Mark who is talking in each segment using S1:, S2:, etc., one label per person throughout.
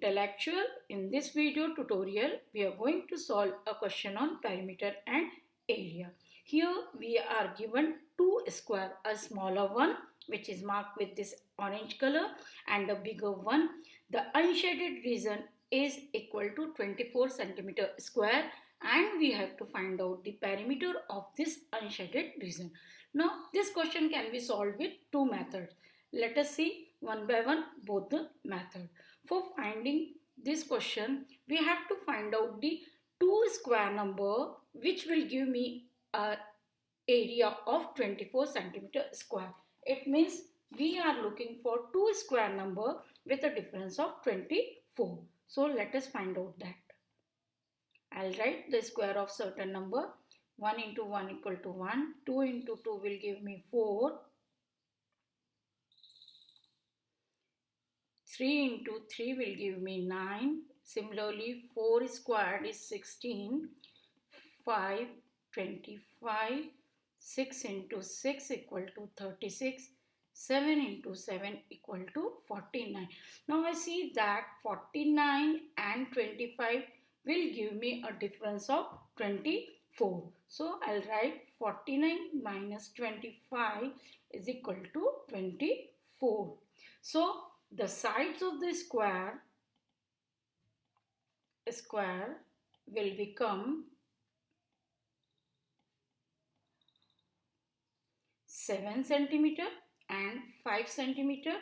S1: intellectual. In this video tutorial, we are going to solve a question on perimeter and area. Here we are given two square, a smaller one which is marked with this orange color and a bigger one. The unshaded region is equal to 24 centimeter square and we have to find out the perimeter of this unshaded region. Now this question can be solved with two methods. Let us see one by one both the method. For finding this question, we have to find out the two square number which will give me a area of 24 centimeter square. It means we are looking for two square number with a difference of 24. So let us find out that. I'll write the square of certain number. 1 into 1 equal to 1. 2 into 2 will give me 4. 3 into 3 will give me 9. Similarly, 4 squared is 16. 5, 25. 6 into 6 equal to 36. 7 into 7 equal to 49. Now I see that 49 and 25 will give me a difference of 24. So I'll write 49 minus 25 is equal to 24. So the sides of the square will become 7 centimeter and 5 centimeter.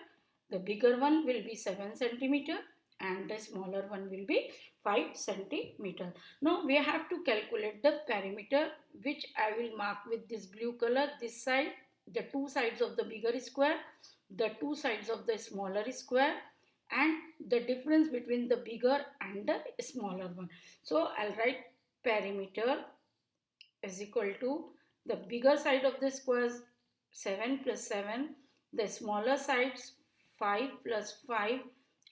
S1: The bigger one will be 7 centimeter and the smaller one will be 5 centimeter. Now we have to calculate the perimeter, which I will mark with this blue color. This side, the two sides of the bigger square, the two sides of the smaller square, and the difference between the bigger and the smaller one. So I'll write perimeter is equal to the bigger side of the square 7 plus 7, the smaller sides 5 plus 5,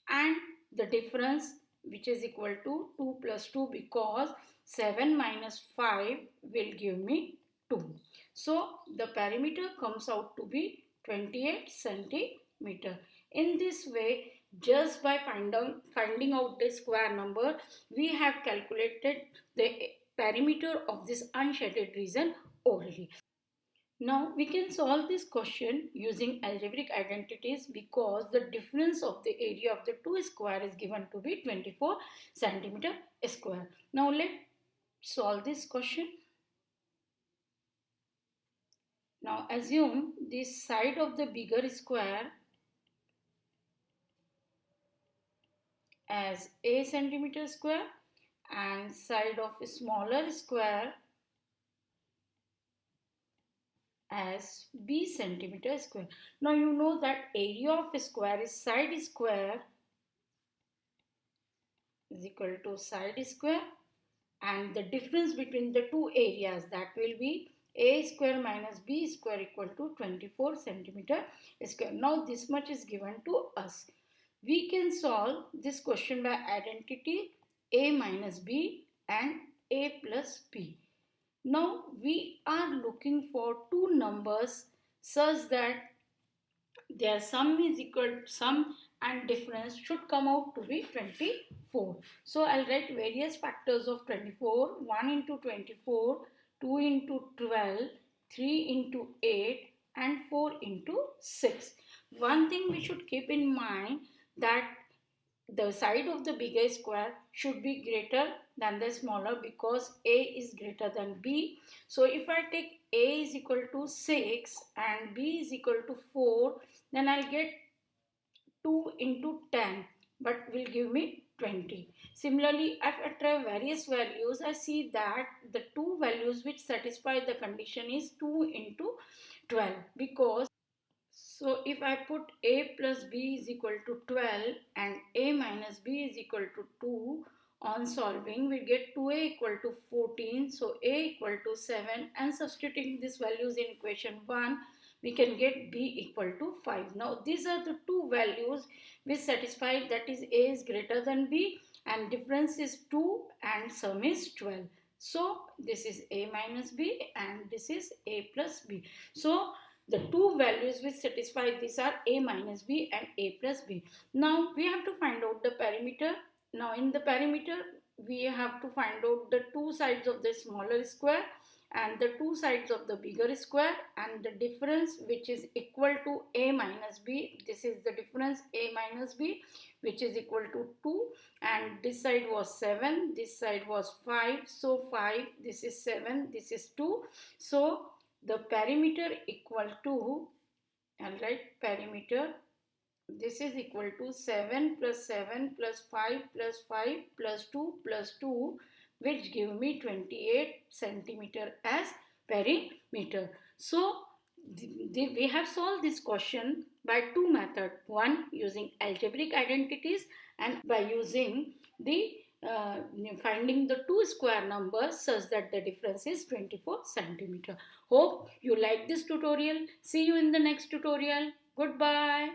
S1: and the difference which is equal to 2 plus 2, because 7 minus 5 will give me 2. So the perimeter comes out to be 28 centimeter. In this way, just by finding out the square number, we have calculated the perimeter of this unshaded region orally. Now we can solve this question using algebraic identities, because the difference of the area of the two square is given to be 24 centimeter square. Now let's solve this question. Now assume this side of the bigger square as a centimeter square and side of a smaller square as b centimeter square. Now you know that area of a square is side square is equal to side square, and the difference between the two areas, that will be a square minus b square equal to 24 centimeter square. Now this much is given to us. We can solve this question by identity a minus b and a plus b. Now we are looking for two numbers such that their sum is equal to sum and difference should come out to be 24. So I'll write various factors of 24. 1 into 24, 2 into 12, 3 into 8 and 4 into 6. One thing we should keep in mind, that the side of the bigger square should be greater than the smaller, because a is greater than b. So if I take a is equal to 6 and b is equal to 4, then I'll get 2 into 10, but will give me 20. Similarly, if I try various values, I see that the two values which satisfy the condition is 2 into 12, because so if I put a plus b is equal to 12 and a minus b is equal to 2, on solving we get 2a equal to 14, so a equal to 7, and substituting these values in equation 1, we can get b equal to 5. Now these are the two values which satisfy, that is a is greater than b and difference is 2 and sum is 12. So this is a minus b and this is a plus b. So The two values which satisfy this are a minus b and a plus b. Now we have to find out the perimeter. Now in the perimeter we have to find out the two sides of the smaller square and the two sides of the bigger square, and the difference which is equal to a minus b. This is the difference a minus b, which is equal to 2, and this side was 7, this side was 5. So 5, this is 7, this is 2. So the perimeter equal to, alright, perimeter, this is equal to 7 plus 7 plus 5 plus 5 plus 2 plus 2, which give me 28 centimeter as perimeter. So we have solved this question by two methods. One using algebraic identities, and by using the finding the two square numbers such that the difference is 24 centimeter. Hope you like this tutorial. See you in the next tutorial. Goodbye.